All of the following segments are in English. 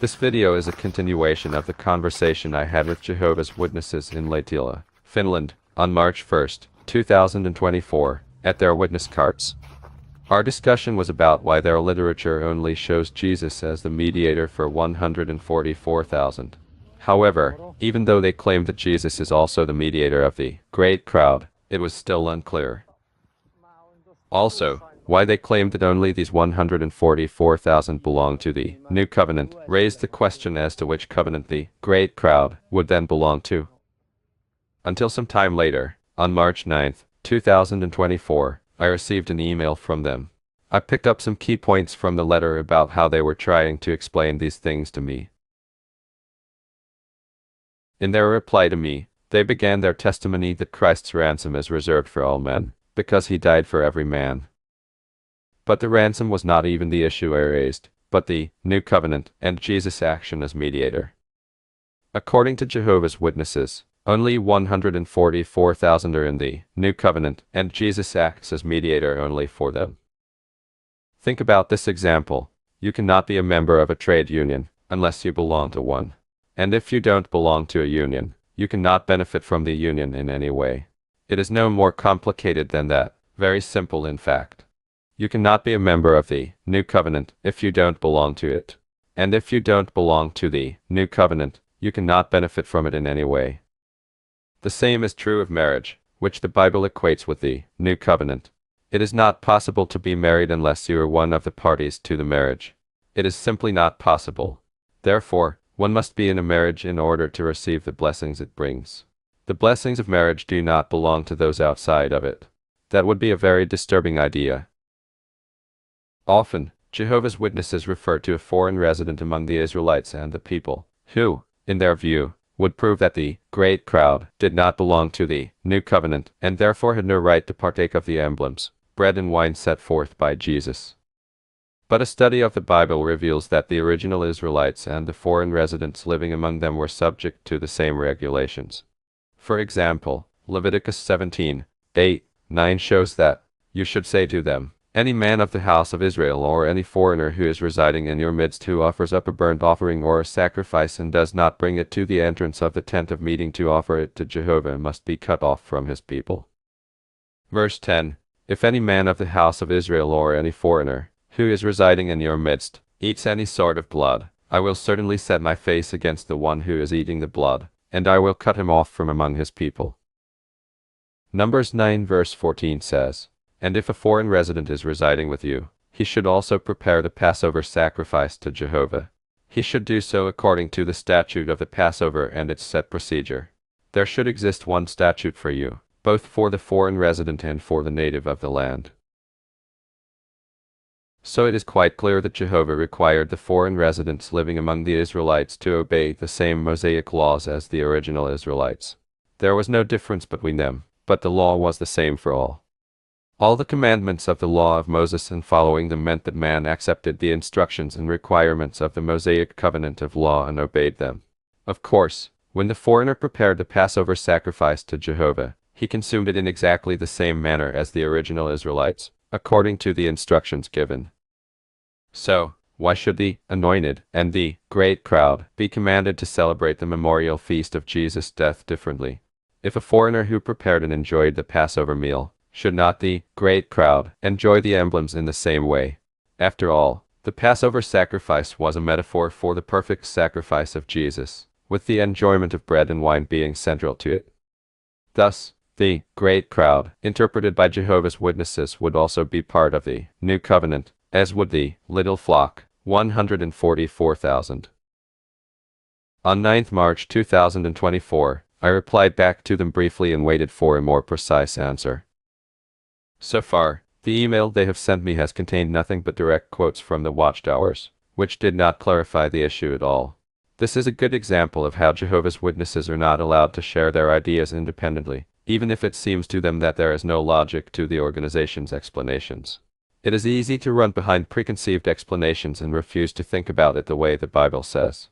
This video is a continuation of the conversation I had with Jehovah's Witnesses in Laitila, Finland, on March 1st, 2024, at their witness carts. Our discussion was about why their literature only shows Jesus as the mediator for 144,000. However, even though they claim that Jesus is also the mediator of the great crowd, it was still unclear. Also, why they claimed that only these 144,000 belong to the New Covenant raised the question as to which covenant the great crowd would then belong to. Until some time later, on March 9th, 2024, I received an email from them. I picked up some key points from the letter about how they were trying to explain these things to me. In their reply to me, they began their testimony that Christ's ransom is reserved for all men, because he died for every man. But the ransom was not even the issue I raised, but the New Covenant and Jesus' action as mediator. According to Jehovah's Witnesses, only 144,000 are in the New Covenant, and Jesus acts as mediator only for them. Think about this example. You cannot be a member of a trade union unless you belong to one. And if you don't belong to a union, you cannot benefit from the union in any way. It is no more complicated than that, very simple in fact. You cannot be a member of the New Covenant if you don't belong to it. And if you don't belong to the New Covenant, you cannot benefit from it in any way. The same is true of marriage, which the Bible equates with the New Covenant. It is not possible to be married unless you are one of the parties to the marriage. It is simply not possible. Therefore, one must be in a marriage in order to receive the blessings it brings. The blessings of marriage do not belong to those outside of it. That would be a very disturbing idea. Often, Jehovah's Witnesses refer to a foreign resident among the Israelites and the people, who, in their view, would prove that the great crowd did not belong to the New Covenant and therefore had no right to partake of the emblems, bread and wine set forth by Jesus. But a study of the Bible reveals that the original Israelites and the foreign residents living among them were subject to the same regulations. For example, Leviticus 17:8-9 shows that, "You should say to them, any man of the house of Israel or any foreigner who is residing in your midst who offers up a burnt offering or a sacrifice and does not bring it to the entrance of the tent of meeting to offer it to Jehovah must be cut off from his people." Verse 10, "If any man of the house of Israel or any foreigner, who is residing in your midst, eats any sort of blood, I will certainly set my face against the one who is eating the blood, and I will cut him off from among his people." Numbers 9 verse 14 says, "And if a foreign resident is residing with you, he should also prepare the Passover sacrifice to Jehovah. He should do so according to the statute of the Passover and its set procedure. There should exist one statute for you, both for the foreign resident and for the native of the land." So it is quite clear that Jehovah required the foreign residents living among the Israelites to obey the same Mosaic laws as the original Israelites. There was no difference between them, but the law was the same for all. All the commandments of the law of Moses and following them meant that man accepted the instructions and requirements of the Mosaic covenant of law and obeyed them. Of course, when the foreigner prepared the Passover sacrifice to Jehovah, he consumed it in exactly the same manner as the original Israelites, according to the instructions given. So, why should the anointed and the great crowd be commanded to celebrate the memorial feast of Jesus' death differently? If a foreigner who prepared and enjoyed the Passover meal, should not the great crowd enjoy the emblems in the same way? After all, the Passover sacrifice was a metaphor for the perfect sacrifice of Jesus, with the enjoyment of bread and wine being central to it. Thus, the great crowd, interpreted by Jehovah's Witnesses, would also be part of the New Covenant, as would the little flock, 144,000. On 9th March 2024, I replied back to them briefly and waited for a more precise answer. So far, the email they have sent me has contained nothing but direct quotes from the Watchtowers, which did not clarify the issue at all. This is a good example of how Jehovah's Witnesses are not allowed to share their ideas independently, even if it seems to them that there is no logic to the organization's explanations. It is easy to run behind preconceived explanations and refuse to think about it the way the Bible says.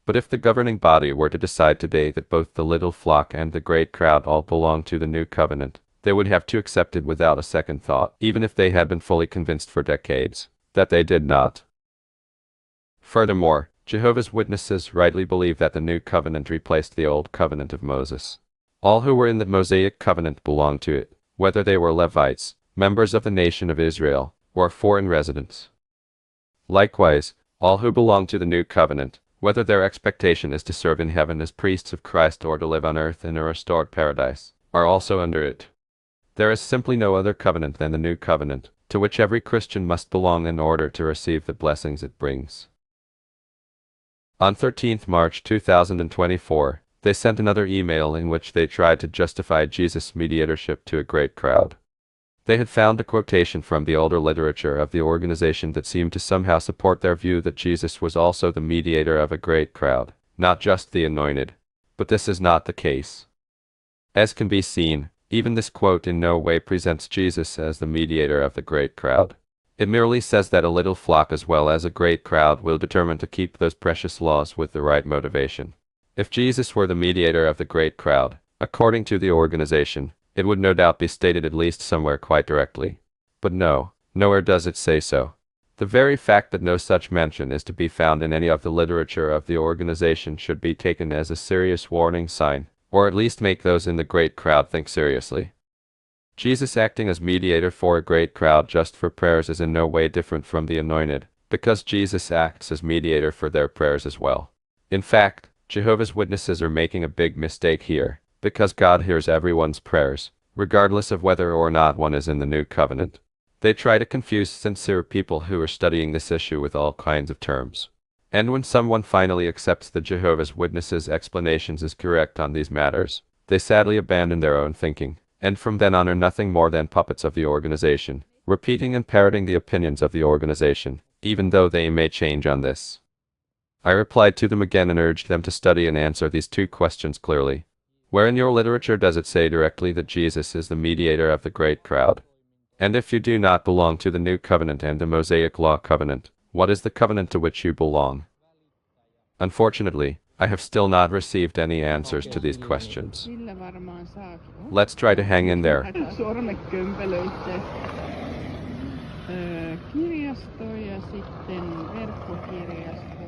But if the governing body were to decide today that both the little flock and the great crowd all belong to the New Covenant, they would have to accept it without a second thought, even if they had been fully convinced for decades that they did not. Furthermore, Jehovah's Witnesses rightly believe that the New Covenant replaced the Old Covenant of Moses. All who were in the Mosaic Covenant belonged to it, whether they were Levites, members of the nation of Israel, or foreign residents. Likewise, all who belong to the New Covenant, whether their expectation is to serve in heaven as priests of Christ or to live on earth in a restored paradise, are also under it. There is simply no other covenant than the New Covenant, to which every Christian must belong in order to receive the blessings it brings. On 13 March 2024, they sent another email in which they tried to justify Jesus' mediatorship to a great crowd. They had found a quotation from the older literature of the organization that seemed to somehow support their view that Jesus was also the mediator of a great crowd, not just the anointed. But this is not the case. As can be seen, even this quote in no way presents Jesus as the mediator of the great crowd. It merely says that a little flock as well as a great crowd will determine to keep those precious laws with the right motivation. If Jesus were the mediator of the great crowd, according to the organization, it would no doubt be stated at least somewhere quite directly. But no, nowhere does it say so. The very fact that no such mention is to be found in any of the literature of the organization should be taken as a serious warning sign, or at least make those in the great crowd think seriously. Jesus acting as mediator for a great crowd just for prayers is in no way different from the anointed, because Jesus acts as mediator for their prayers as well. In fact, Jehovah's Witnesses are making a big mistake here, because God hears everyone's prayers, regardless of whether or not one is in the New Covenant. They try to confuse sincere people who are studying this issue with all kinds of terms. And when someone finally accepts the Jehovah's Witnesses' explanations as correct on these matters, they sadly abandon their own thinking, and from then on are nothing more than puppets of the organization, repeating and parroting the opinions of the organization, even though they may change on this. I replied to them again and urged them to study and answer these two questions clearly. Where in your literature does it say directly that Jesus is the mediator of the great crowd? And if you do not belong to the New Covenant and the Mosaic Law Covenant, what is the covenant to which you belong? Unfortunately, I have still not received any answers to these questions. Let's try to hang in there. Kirjasto ja sitten verkkokirjasto.